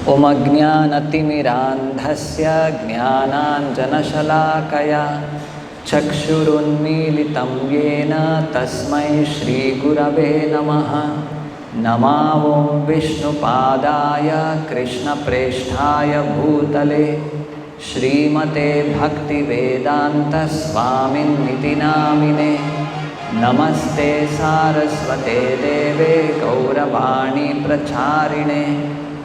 Om Ajnanatimirandhasya Jnananjanashalakaya Chakshurunmilitam Yena Tasmai Shri Gurave Namaha. Namavom Vishnupadaya Krishna Presthaya Bhutale Srimate Bhakti Vedanta Swamin Niti Namine. Namaste Saraswate Deve Gauravani Pracharine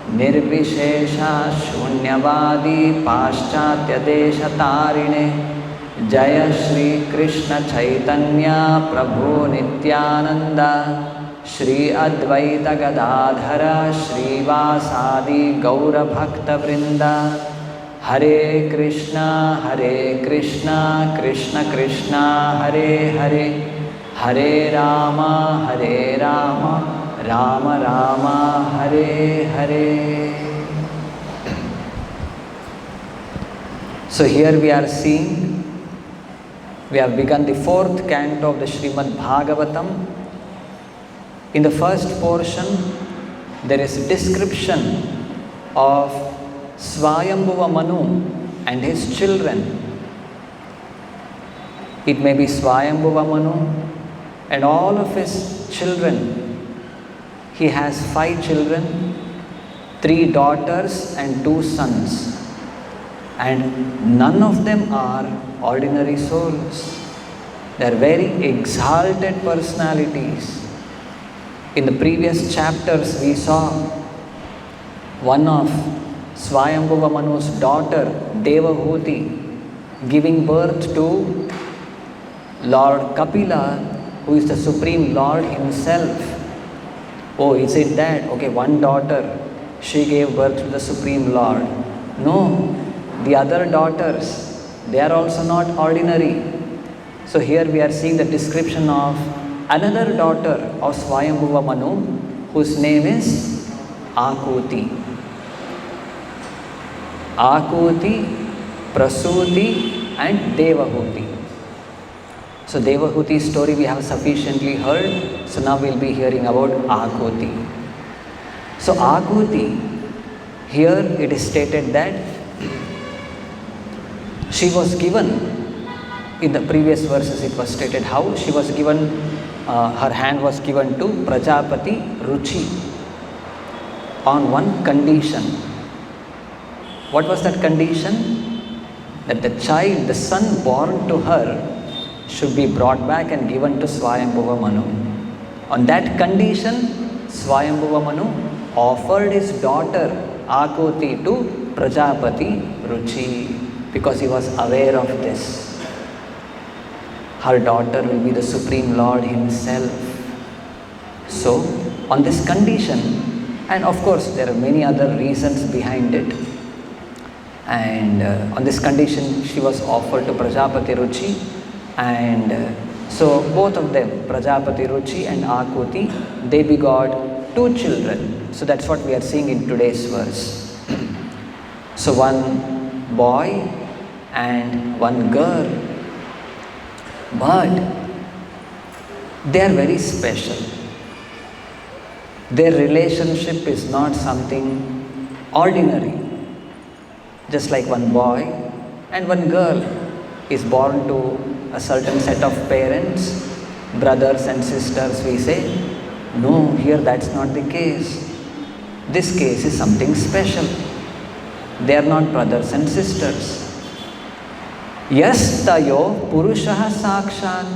Nirvishesha Shunyavadi Paschatya Deshatarine Jaya Shri Krishna Chaitanya Prabhu Nityananda Shri Advaita Gadadhara Shri Vasadi Gaura Bhakta Vrinda Hare Krishna Krishna Krishna Hare Hare Hare Rama Rama Rama Hare Hare. So here we are seeing, we have begun the 4th canto of the Srimad Bhagavatam. In the first portion, there is a description of Swayambhuva Manu and his children. It may be Swayambhuva Manu and all of his children. He has 5 children, 3 daughters and 2 sons. And none of them are ordinary souls. They are very exalted personalities. In the previous chapters we saw one of Swayambhuva Manu's daughter, Devahuti, giving birth to Lord Kapila, who is the Supreme Lord himself. Oh, is it that? Okay, one daughter, she gave birth to the Supreme Lord. No, the other daughters, they are also not ordinary. So here we are seeing the description of another daughter of Swayambhuva Manu, whose name is Akuti. Akuti, Prasuti and Devahuti. So Devahuti's story we have sufficiently heard. So now we will be hearing about Akuti. So Akuti, here it is stated that she was given, in the previous verses it was stated how she was given, her hand was given to Prajapati Ruchi on one condition. What was that condition? That the child, the son born to her, should be brought back and given to Swayambhuva Manu. On that condition, Swayambhuva Manu offered his daughter Akuti to Prajapati Ruchi, because he was aware of this. Her daughter will be the Supreme Lord himself. So, on this condition, and of course there are many other reasons behind it, and on this condition she was offered to Prajapati Ruchi, and so both of them, Prajapati Ruchi and Akuti, they begot 2 children. So that's what we are seeing in today's verse. So one boy and one girl, but they are very special. Their relationship is not something ordinary. Just like one boy and one girl is born to a certain set of parents, brothers and sisters, we say. No, here that's not the case. This case is something special. They are not brothers and sisters. Yes, tayo purushaha sakshat.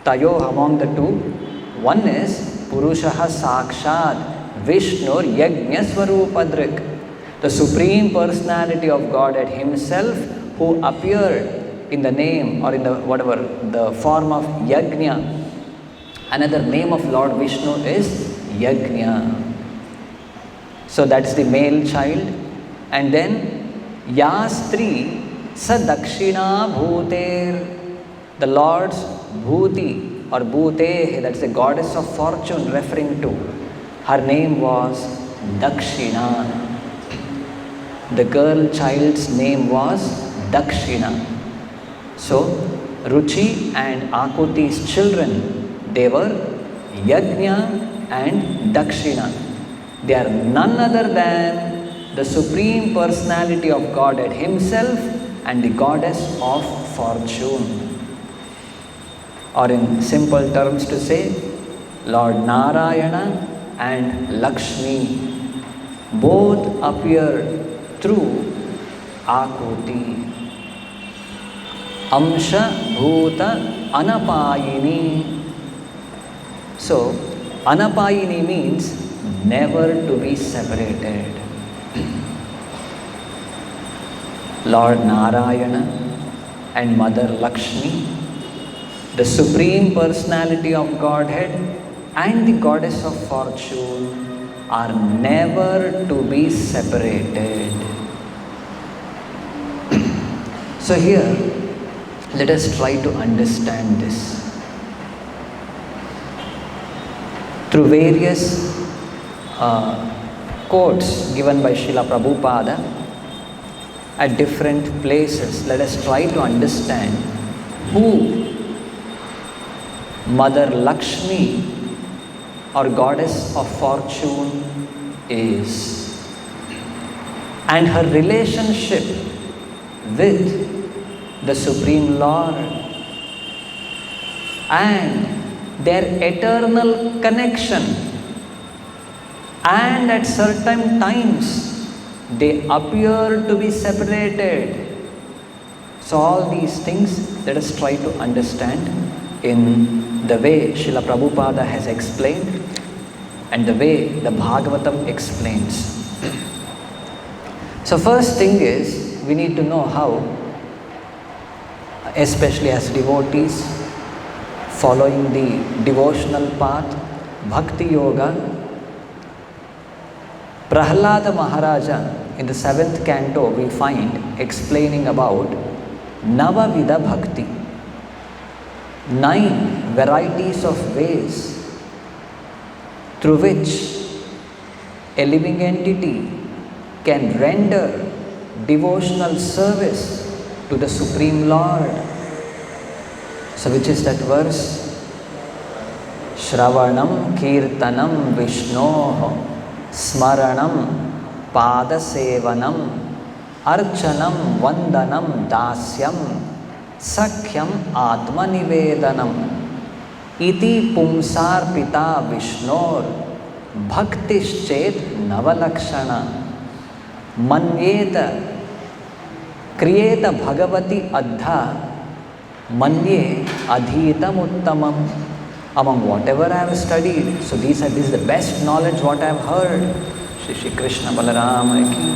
Tayo, among the 2, one is purushaha sakshat, Vishnur yajna swarupadrik, the Supreme Personality of Godhead himself, who appeared in the name or in the whatever, the form of Yajna. Another name of Lord Vishnu is Yajna. So that's the male child. And then Yastri Sadakshina Bhuter, the Lord's Bhuti or Bhute, that's the goddess of fortune referring to. Her name was Dakshina. The girl child's name was Dakshina. So Ruchi and Akuti's children, they were Yajna and Dakshina. They are none other than the Supreme Personality of Godhead Himself and the Goddess of Fortune. Or in simple terms to say, Lord Narayana and Lakshmi both appear through Akuti. Amsha Bhuta Anapayini. So, Anapayini means never to be separated. Lord Narayana and Mother Lakshmi, the Supreme Personality of Godhead and the Goddess of Fortune, are never to be separated. So here, let us try to understand this. Through various quotes given by Srila Prabhupada at different places, let us try to understand who Mother Lakshmi or Goddess of Fortune is, and her relationship with the Supreme Lord, and their eternal connection, and at certain times they appear to be separated. So all these things let us try to understand in the way Srila Prabhupada has explained and the way the Bhagavatam explains. So first thing is, we need to know how, especially as devotees following the devotional path, Bhakti Yoga, Prahlada Maharaja in the 7th canto we find explaining about Navavida Bhakti, 9 varieties of ways through which a living entity can render devotional service to the Supreme Lord. So which is that verse? Shravanam Kirtanam Vishnoho Smaranam Padasevanam Archanam Vandanam Dasyam Sakhyam Atmanivedanam Iti Pumsar Pita Vishnor Bhaktischet Navalakshana Manyeta Kriyeta Bhagavati Adha Manye Adhitam Uttamam. Among whatever I have studied, so this is the best knowledge what I have heard. Shri Krishna Balaram ki.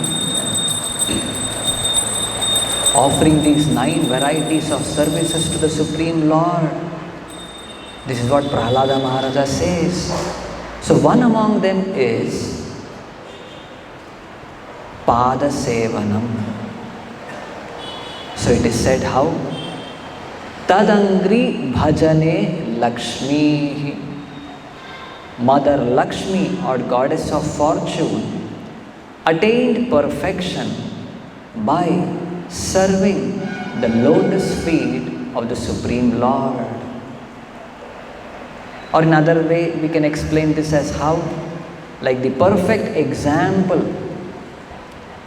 Offering these 9 varieties of services to the Supreme Lord. This is what Prahlada Maharaja says. So one among them is Pada Sevanam. So it is said how? Tadangri Bhajane Lakshmi. Mother Lakshmi or Goddess of Fortune attained perfection by serving the lotus feet of the Supreme Lord. Or in another way we can explain this as how? Like the perfect example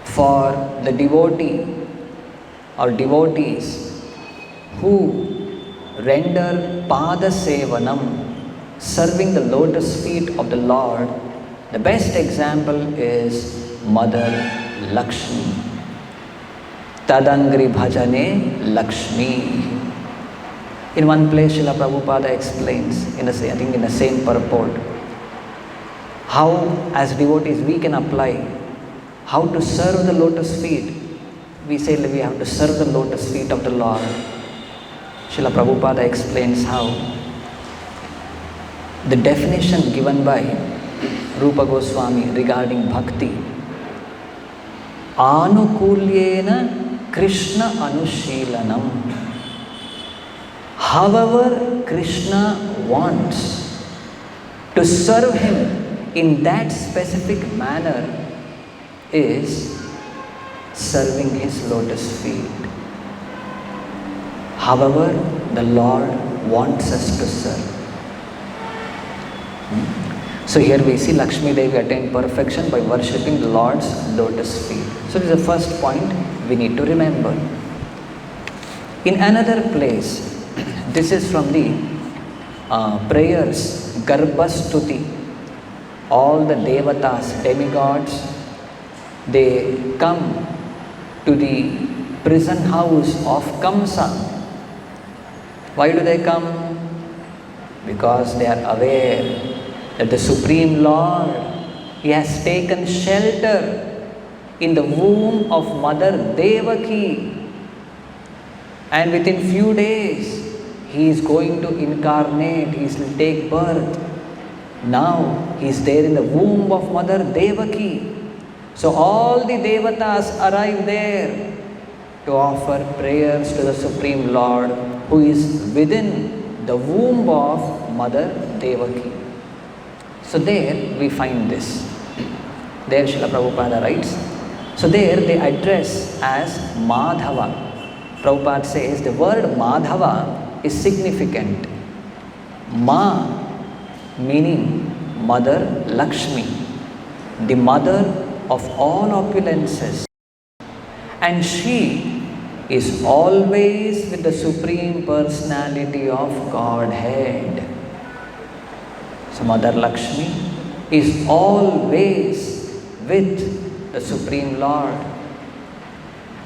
for the devotee or devotees who render Pada Sevanam, serving the lotus feet of the Lord. The best example is Mother Lakshmi. Tadangri Bhajane Lakshmi. In one place Srila Prabhupada explains, in the same purport, how as devotees we can apply how to serve the lotus feet. We say we have to serve the lotus feet of the Lord. Srila Prabhupada explains how the definition given by Rupa Goswami regarding bhakti, Anukulyena Krishna Anushilanam. However Krishna wants to serve him in that specific manner is serving his lotus feet. However the Lord wants us to serve. So here we see Lakshmi Devi attained perfection by worshipping the Lord's lotus feet. So this is the first point we need to remember. In another place, this is from the prayers, Garbhastuti. All the devatas, demigods, they come to the prison house of Kamsa. Why do they come? Because they are aware that the Supreme Lord, He has taken shelter in the womb of Mother Devaki, and within few days He is going to incarnate, He will take birth. Now He is there in the womb of Mother Devaki. So all the devatas arrive there to offer prayers to the Supreme Lord, who is within the womb of Mother Devaki. So there we find this. There Srila Prabhupada writes, so there they address as Madhava. Prabhupada says the word Madhava is significant. Ma meaning Mother Lakshmi, the mother of all opulences. And she is always with the Supreme Personality of Godhead. So Mother Lakshmi is always with the Supreme Lord.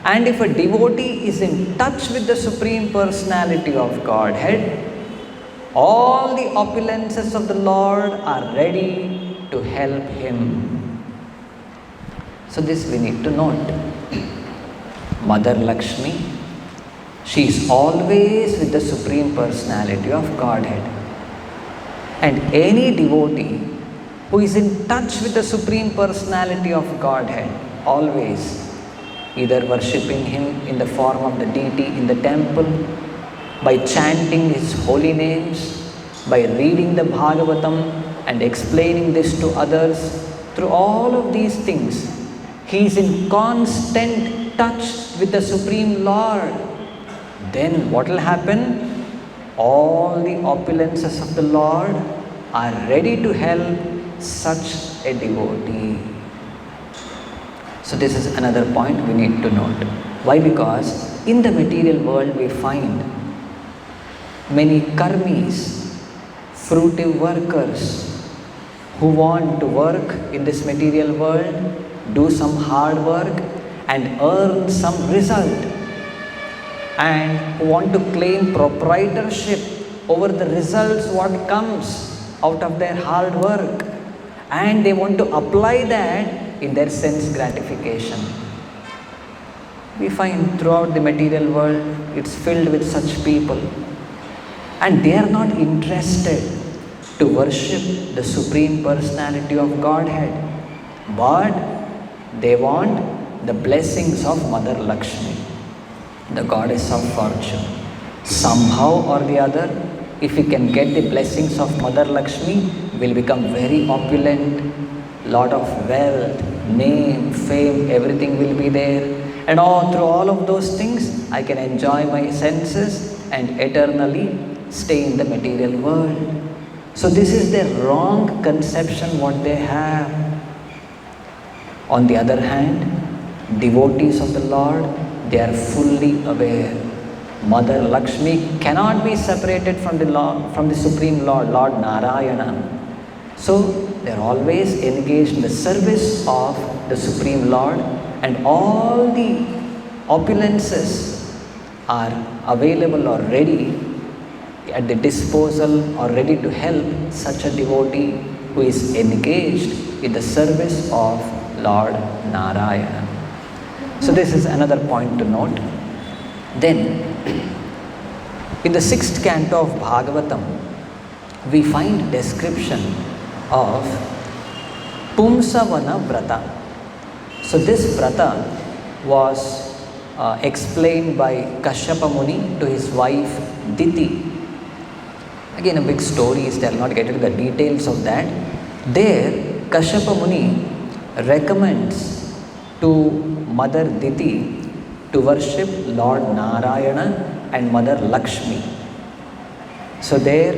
And if a devotee is in touch with the Supreme Personality of Godhead, all the opulences of the Lord are ready to help him. So this we need to note. Mother Lakshmi, she is always with the Supreme Personality of Godhead. And any devotee who is in touch with the Supreme Personality of Godhead, always, either worshipping Him in the form of the deity in the temple, by chanting His holy names, by reading the Bhagavatam and explaining this to others, through all of these things, he is in constant touch with the Supreme Lord. Then what will happen? All the opulences of the Lord are ready to help such a devotee. So this is another point we need to note. Why? Because in the material world we find many karmis, fruitive workers, who want to work in this material world, do some hard work and earn some result, and who want to claim proprietorship over the results what comes out of their hard work, and they want to apply that in their sense gratification. We find throughout the material world it's filled with such people, and they are not interested to worship the Supreme Personality of Godhead, but they want the blessings of Mother Lakshmi, the goddess of fortune. Somehow or the other, if we can get the blessings of Mother Lakshmi, we'll become very opulent, lot of wealth, name, fame, everything will be there. And through all of those things, I can enjoy my senses and eternally stay in the material world. So this is their wrong conception what they have. On the other hand, devotees of the Lord, they are fully aware. Mother Lakshmi cannot be separated from the Lord, from the Supreme Lord, Lord Narayana. So they are always engaged in the service of the Supreme Lord, and all the opulences are available or ready at the disposal or ready to help such a devotee who is engaged in the service of Lord Narayana. So this is another point to note. Then, in the 6th canto of Bhagavatam, we find description of Pumsavana Vrata. So this Vrata was explained by Kashyapa Muni to his wife Diti. Again, a big story is there, I'll not get into the details of that. There, Kashyapa Muni recommends to Mother Diti to worship Lord Narayana and Mother Lakshmi. So there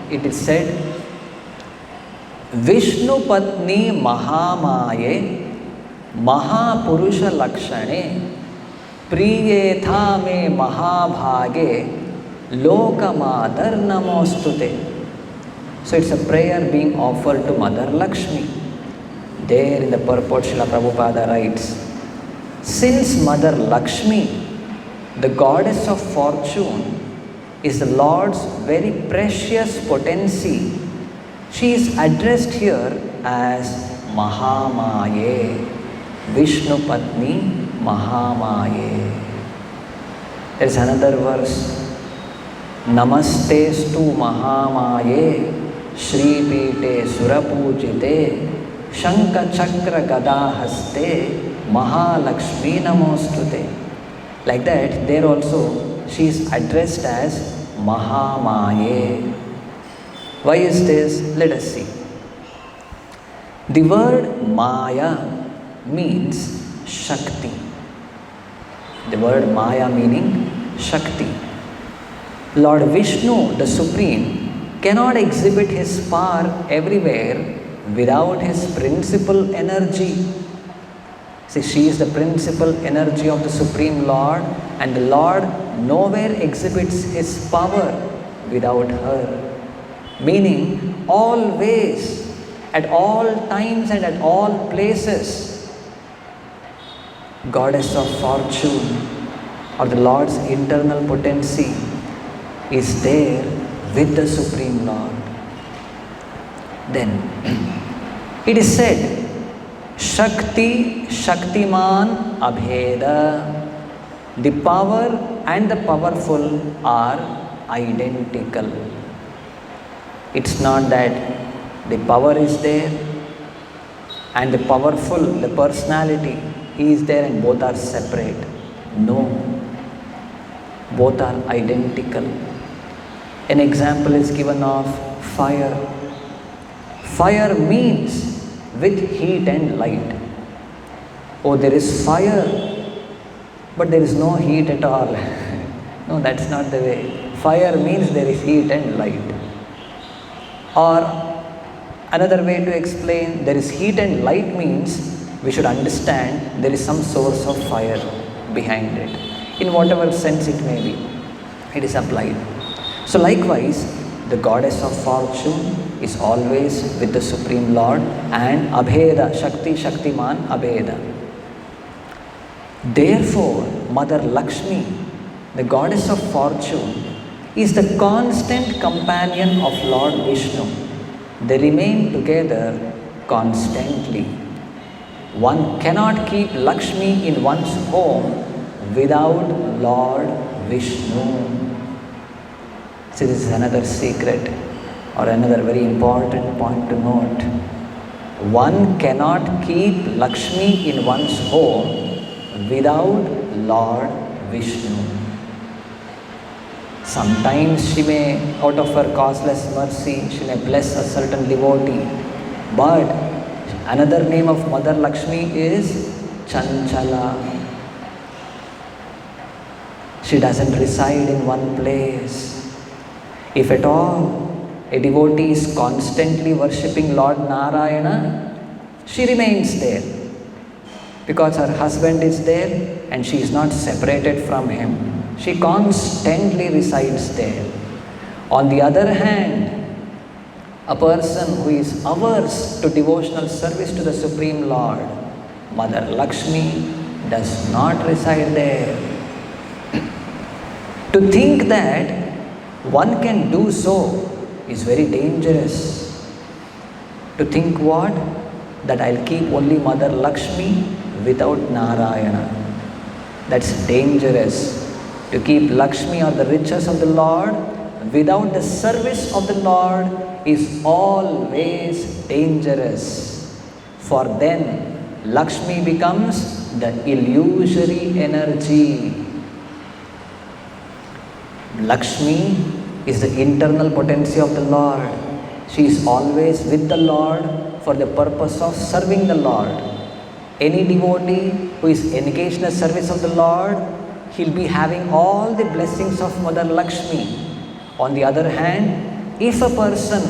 it is said, Vishnu Patni Mahamaye Mahapurusha Lakshane Priyetha me Mahabhage Lokamadar Namostute. So it's a prayer being offered to Mother Lakshmi. There in the purport Srila Prabhupada writes, since Mother Lakshmi, the goddess of fortune, is the Lord's very precious potency, she is addressed here as Mahamaye, Vishnu Patni Mahamaye. There is another verse, Namastestu Mahamaye Shri Pite Surapujite Shanka Chakra Gada Haste Mahalakshmi Namostute. Like that, there also she is addressed as Mahamaye. Why is this? Let us see. The word Maya means Shakti. The word Maya meaning Shakti. Lord Vishnu, the Supreme, cannot exhibit his power everywhere without his principal energy. See, she is the principal energy of the Supreme Lord, and the Lord nowhere exhibits his power without her. Meaning, always, at all times and at all places, Goddess of Fortune or the Lord's internal potency is there with the Supreme Lord. Then it is said, Shakti, Shaktiman, Abheda. The power and the powerful are identical. It's not that the power is there and the powerful, the personality, he is there and both are separate. No, both are identical. An example is given of fire. Fire means with heat and light. Oh, there is fire, but there is no heat at all. No, that's not the way. Fire means there is heat and light. Or another way to explain, there is heat and light means we should understand there is some source of fire behind it. In whatever sense it may be, it is applied. So likewise, the Goddess of Fortune is always with the Supreme Lord and Abheda, Shakti, Shaktiman, Abheda. Therefore, Mother Lakshmi, the Goddess of Fortune, is the constant companion of Lord Vishnu. They remain together constantly. One cannot keep Lakshmi in one's home without Lord Vishnu. So this is another secret or another very important point to note. One cannot keep Lakshmi in one's home without Lord Vishnu. Sometimes she may, out of her causeless mercy, she may bless a certain devotee. But another name of Mother Lakshmi is Chanchala. She doesn't reside in one place. If at all a devotee is constantly worshipping Lord Narayana, she remains there because her husband is there and she is not separated from him. She constantly resides there. On the other hand, a person who is averse to devotional service to the Supreme Lord, Mother Lakshmi, does not reside there. To think that one can do so is very dangerous. To think what? That I'll keep only Mother Lakshmi without Narayana. That's dangerous. To keep Lakshmi or the riches of the Lord without the service of the Lord is always dangerous. For then Lakshmi becomes the illusory energy. Lakshmi is the internal potency of the Lord. She is always with the Lord for the purpose of serving the Lord. Any devotee who is engaged in the service of the Lord, he'll be having all the blessings of Mother Lakshmi. On the other hand, if a person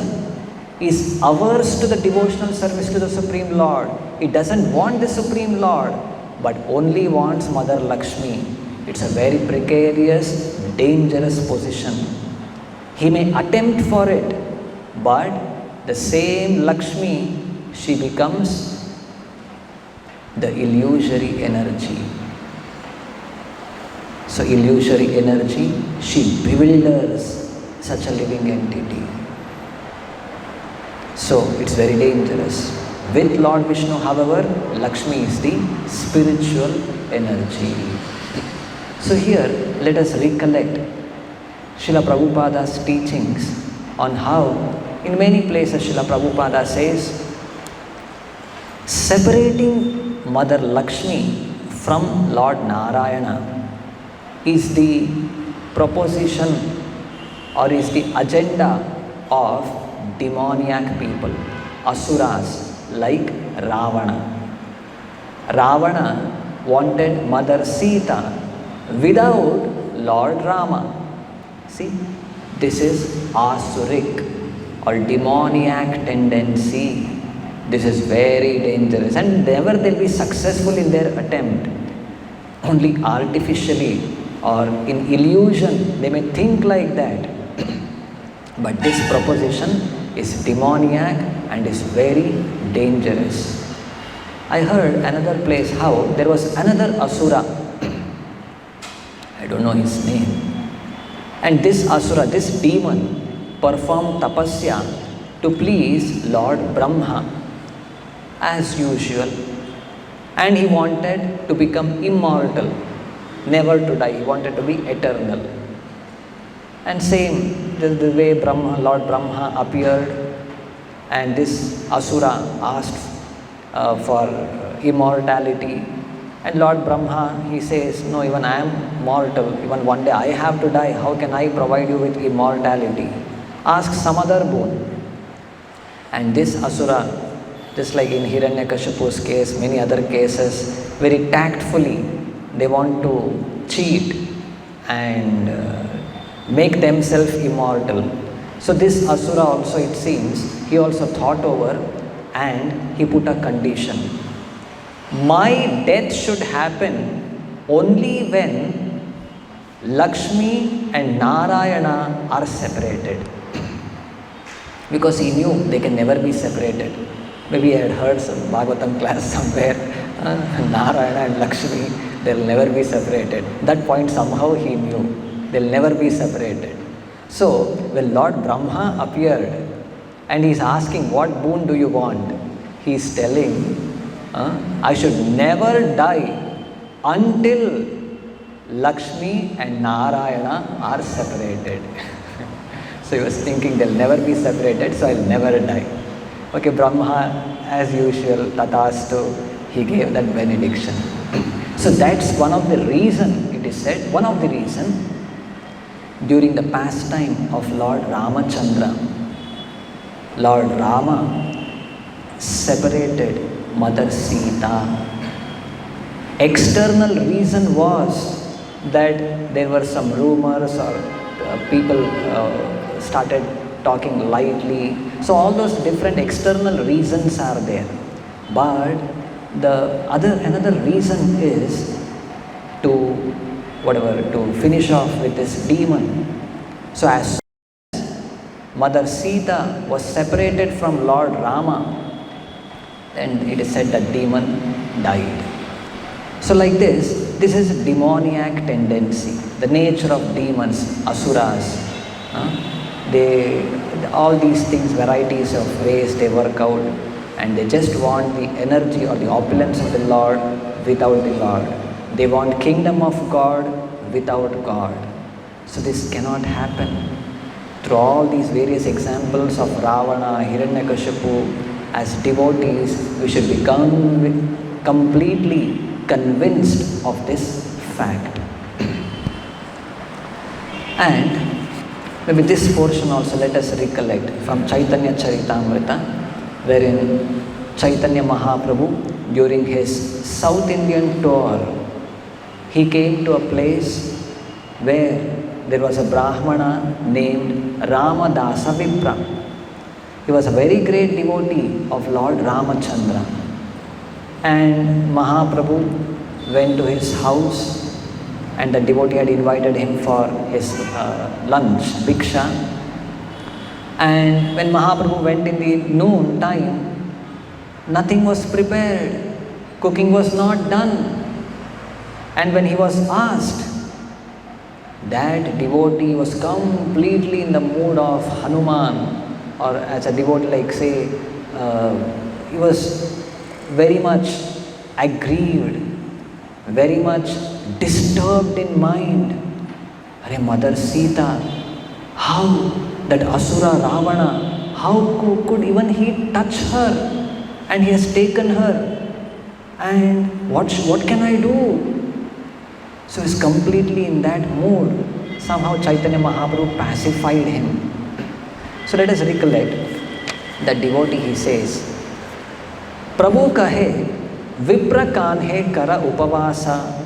is averse to the devotional service to the Supreme Lord. He doesn't want the Supreme Lord, but only wants Mother Lakshmi. It's a very precarious, dangerous position. He may attempt for it, but the same Lakshmi, she becomes the illusory energy. So illusory energy, she bewilders such a living entity. So it's very dangerous. With Lord Vishnu, however, Lakshmi is the spiritual energy. So here, let us recollect Srila Prabhupada's teachings on how, in many places, Srila Prabhupada says, separating Mother Lakshmi from Lord Narayana is the proposition or is the agenda of demoniac people, asuras like Ravana. Ravana wanted Mother Sita without Lord Rama. See, this is asuric or demoniac tendency. This is very dangerous, and never they'll be successful in their attempt. Only artificially or in illusion they may think like that. But this proposition is demoniac and is very dangerous. I heard another place how there was another asura. I don't know his name. And this asura, this demon, performed tapasya to please Lord Brahma as usual. And he wanted to become immortal, never to die. He wanted to be eternal. And same, the way Lord Brahma appeared, and this asura asked for immortality. And Lord Brahma, he says, no, even I am mortal. Even one day I have to die. How can I provide you with immortality? Ask some other boon. And this asura, just like in Hiranyakashipu's case, many other cases, very tactfully, they want to cheat and make themselves immortal. So this asura also, it seems, he also thought over and he put a condition. My death should happen only when Lakshmi and Narayana are separated. Because he knew they can never be separated. Maybe I had heard some Bhagavatam class somewhere, Narayana and Lakshmi, they'll never be separated. That point somehow he knew, they'll never be separated. So when Lord Brahma appeared and he's asking, what boon do you want? He's telling, I should never die until Lakshmi and Narayana are separated. So he was thinking they'll never be separated, so I'll never die. Okay, Brahma, as usual, tatastu, he gave that benediction. So that's one of the reason, it is said, one of the reason during the pastime of Lord Ramachandra, Lord Rama separated Mother Sita. External reason was that there were some rumors or people started talking lightly. So all those different external reasons are there. But another reason is to finish off with this demon. So as Mother Sita was separated from Lord Rama, and it is said that demon died. So like this is demoniac tendency, the nature of demons, asuras. All these things, varieties of ways they work out, and they just want the energy or the opulence of the Lord without the Lord. They want kingdom of God without God. So this cannot happen. Through all these various examples of Ravana, Hiranyakashipu, as devotees, we should become completely convinced of this fact. And maybe this portion also let us recollect from Chaitanya Charitamrita, wherein Chaitanya Mahaprabhu, during his South Indian tour, he came to a place where there was a Brahmana named Ramadasa Vipra. He was a very great devotee of Lord Ramachandra. And Mahaprabhu went to his house, and the devotee had invited him for his lunch, Bhiksha. And when Mahaprabhu went in the noon time, nothing was prepared. Cooking was not done. And when he was asked, that devotee was completely in the mood of Hanuman, or as a devotee, like say, he was very much aggrieved, very much disturbed in mind. Are Mother Sita, how that Asura Ravana, how could even he touch her? And he has taken her. And what can I do? So he's completely in that mood. Somehow Chaitanya Mahaprabhu pacified him. So let us recollect that devotee, he says, Prabhu kahe vipra kanhe kara upavasa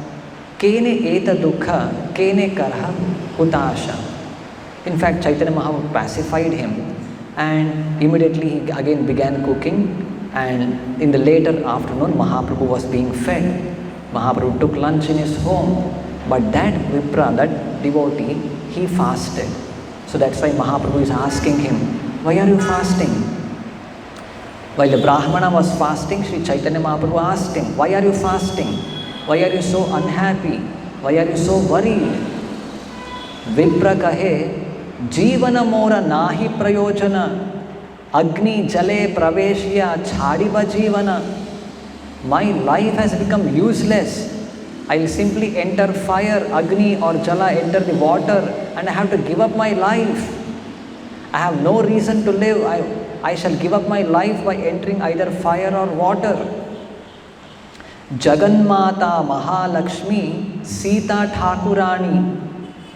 kene eta dukha kene karha hutasha. In fact, Chaitanya Mahaprabhu pacified him, and immediately he again began cooking, and in the later afternoon Mahaprabhu was being fed. Mahaprabhu took lunch in his home, but that Vipra, that devotee, he fasted. So that's why Mahaprabhu is asking him, why are you fasting? While the Brahmana was fasting, Sri Chaitanya Mahaprabhu asked him, why are you fasting? Why are you so unhappy? Why are you so worried? Vipra kahe, Jivana mora nahi prayojana, Agni jale praveshya chadiva jivana. My life has become useless. I will simply enter fire, Agni or Jala, enter the water, and I have to give up my life. I have no reason to live. I shall give up my life by entering either fire or water. Jaganmata Mahalakshmi Sita Thakurani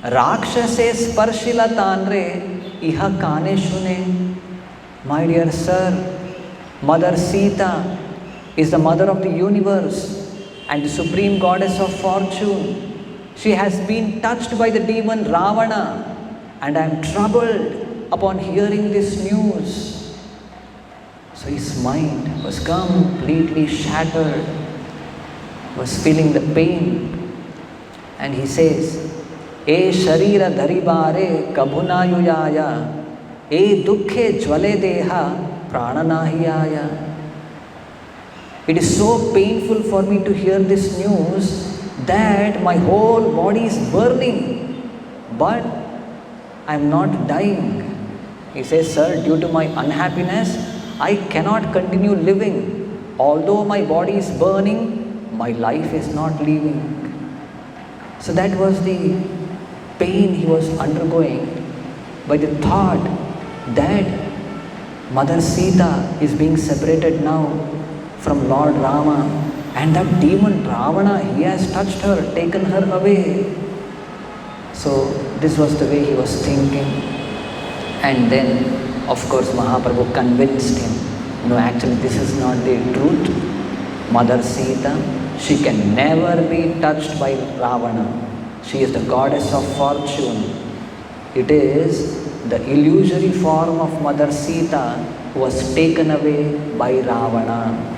Rakshase Sparshila Tanre Iha Kane Shune. My dear sir, Mother Sita is the mother of the universe and the supreme goddess of fortune. She has been touched by the demon Ravana, and I am troubled upon hearing this news. So his mind was completely shattered, was feeling the pain, and he says, E sharira dharibare kabhunayuyaya, E dukhe jwale deha prananahiyaya. It is so painful for me to hear this news that my whole body is burning, but I am not dying. He says, sir, due to my unhappiness, I cannot continue living. Although my body is burning, my life is not leaving. So that was the pain he was undergoing by the thought that Mother Sita is being separated now from Lord Rama, and that demon Ravana, he has touched her, taken her away. So this was the way he was thinking. And then, of course, Mahaprabhu convinced him, no, actually this is not the truth. Mother Sita, she can never be touched by Ravana. She is the goddess of fortune. It is the illusory form of Mother Sita who was taken away by Ravana.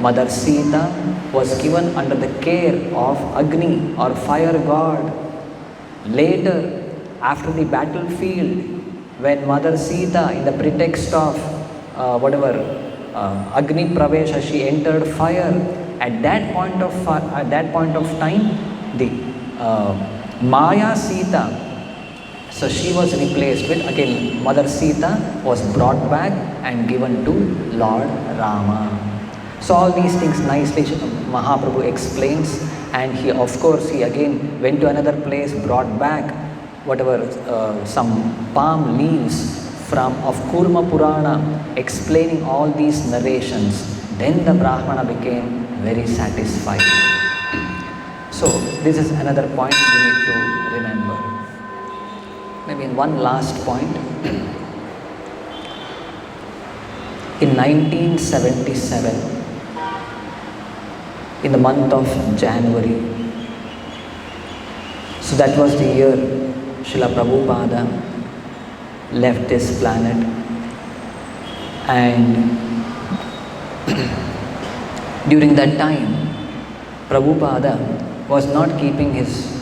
Mother Sita was given under the care of Agni or fire god. Later, after the battlefield, when Mother Sita, in the pretext of Agni Pravesha, she entered fire. At that point of time, the Maya Sita, so she was replaced with, again, Mother Sita was brought back and given to Lord Rama. So all these things nicely Mahaprabhu explains, and he, of course, he again went to another place, brought back some palm leaves of Kurma Purana, explaining all these narrations. Then the Brahmana became very satisfied. So this is another point we need to remember. Maybe one last point. In 1977, in the month of January, so that was the year Srila Prabhupada left this planet. And during that time, Prabhupada was not keeping his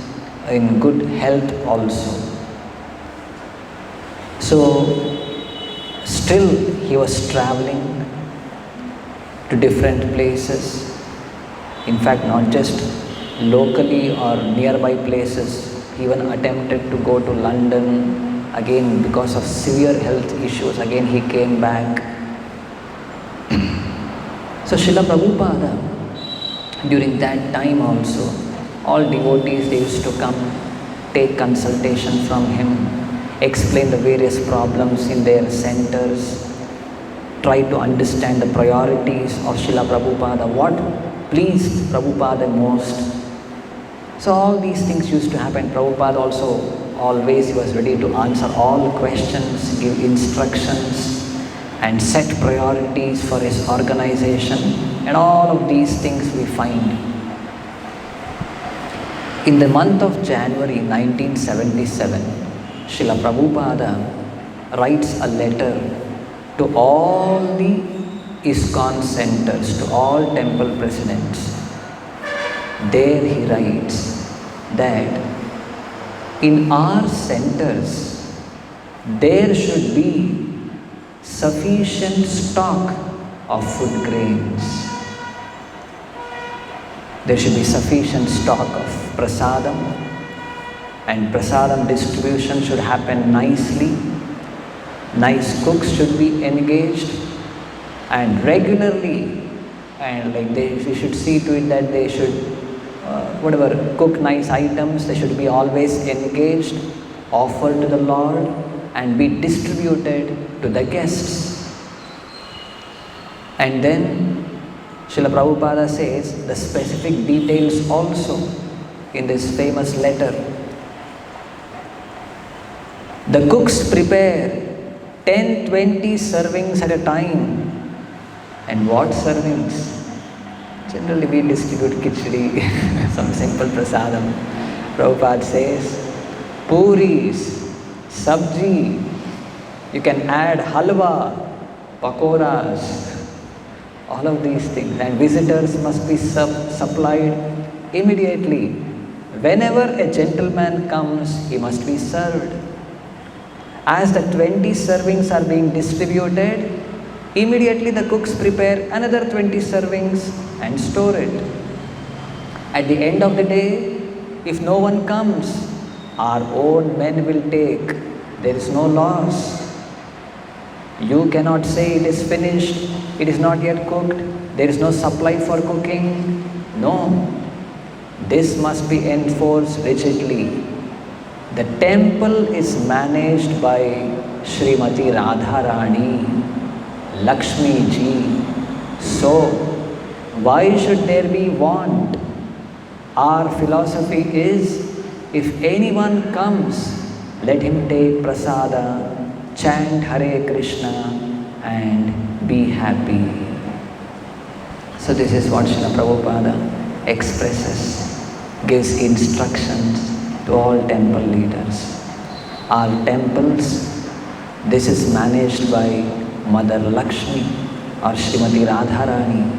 in good health also. So still he was traveling to different places. In fact, not just locally or nearby places. He even attempted to go to London. Again, because of severe health issues, again he came back. So Srila Prabhupada, during that time also, all devotees, they used to come, take consultation from him, explain the various problems in their centers, try to understand the priorities of Srila Prabhupada, what pleased Prabhupada most. So all these things used to happen. Prabhupada also always he was ready to answer all questions, give instructions, and set priorities for his organization, and all of these things we find. In the month of January 1977, Srila Prabhupada writes a letter to all the ISKCON centers, to all temple presidents. There he writes that in our centers there should be sufficient stock of food grains. There should be sufficient stock of prasadam, and prasadam distribution should happen nicely. Nice cooks should be engaged, and regularly, and we should see to it that they should cook nice items. They should be always engaged, offered to the Lord, and be distributed to the guests. And then Srila Prabhupada says the specific details also in this famous letter. The cooks prepare 10-20 servings at a time. And what servings? Generally we distribute khichdi, some simple prasadam. Prabhupada says, puris, sabji, you can add halwa, pakoras, all of these things. And visitors must be supplied immediately. Whenever a gentleman comes, he must be served. As the 20 servings are being distributed, immediately the cooks prepare another 20 servings and store it. At the end of the day, if no one comes, our own men will take. There is no loss. You cannot say it is finished, it is not yet cooked, there is no supply for cooking. No. This must be enforced rigidly. The temple is managed by Srimati Radharani, Lakshmi ji. So, why should there be want? Our philosophy is, if anyone comes, let him take prasada, chant Hare Krishna, and be happy. So this is what Srila Prabhupada expresses, gives instructions to all temple leaders. Our temples, this is managed by Mother Lakshmi or Srimati Radharani,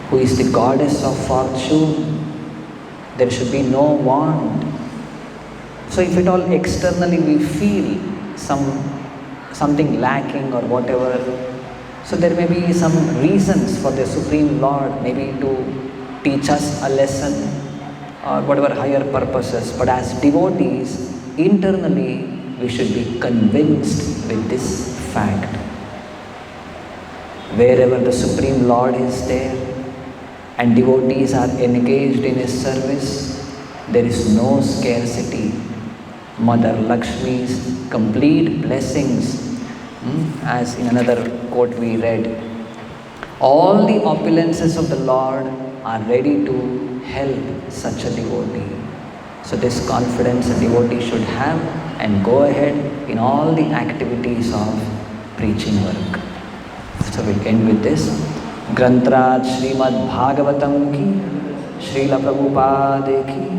who is the goddess of fortune. There should be no want. So if at all externally we feel something lacking or whatever, so there may be some reasons for the Supreme Lord, maybe to teach us a lesson or whatever higher purposes. But as devotees, internally we should be convinced with this fact. Wherever the Supreme Lord is there and devotees are engaged in His service, there is no scarcity. Mother Lakshmi's complete blessings, as in another quote we read, all the opulences of the Lord are ready to help such a devotee. So this confidence a devotee should have and go ahead in all the activities of preaching work. So we'll end with this. Grantraj Srimad Bhagavatam ki, Srila Prabhupada ki.